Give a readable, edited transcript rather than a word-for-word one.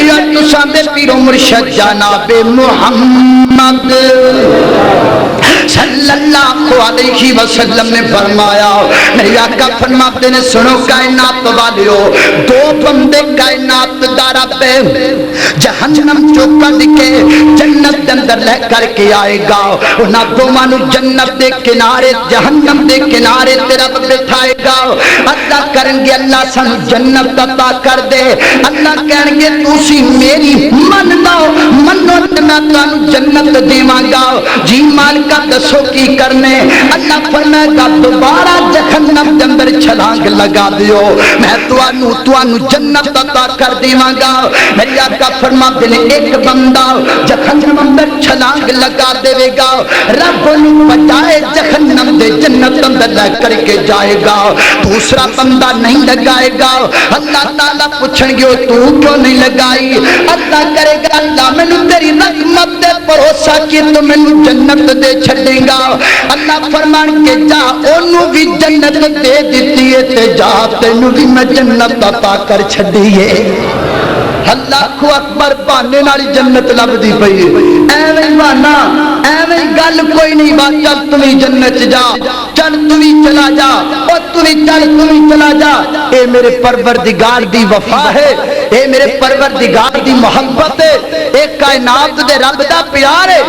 یا تساں دے پیر و مرشد جناب محمد صلی اللہ علیہ وسلم نے فرمایا، میرے آقا فرماتے نے سنو کائنات والیو، دو بندے کائنات دا رب جہنم چوکا لکے جنت اندر لے کر کے آئے گا، انہاں دوانو جنت دے کنارے جہنم دے کنارے تے رب بٹھائے گا، اللہ کریں گے اللہ سانو جنت عطا کر دے، اللہ کہیں گے تسی میری من لاؤ منو تے میں تانوں جنت دیواں گا، جی مالکا دسو کی کرنے، اللہ فرمائے گا دوبارہ جہنم دے اندر چھلانگ لگا دیو، میں توانو جنت عطا کر دیواں گا، میری آقا فرماتے نے ایک بندہ جہنم اندر چھلانگ لگا دے گا، رب انہوں بجائے جہنم دے جنت اندر لے کر کے جائے گا، دوسرا بندہ نہیں لگائے گا، اللہ تعالیٰ پوچھیں گے تو کیوں نہیں لگائی، اللہ کرے گا اللہ میں نے تیری رحمت دے بھروسہ کی تو میں نے جنت دے چھڑیں گا، اللہ فرمان کے جا انہوں بھی جنت دے دیتی ہے تے جا تینوں بھی میں جنت عطا کر چھڑیے، اللہ کو اکبر بانے ناری جنت لب دی پئی ایویں بانا ایویں گل کوئی نہیں بات چل تمہیں جنت جا چل تمہیں چلا جا اور تمہیں چل تمہیں چلا جا، اے میرے پروردگار دی وفا ہے، اے میرے پروردگار دی محبت ہے، اے کائنات دے رب دا پیار ہے۔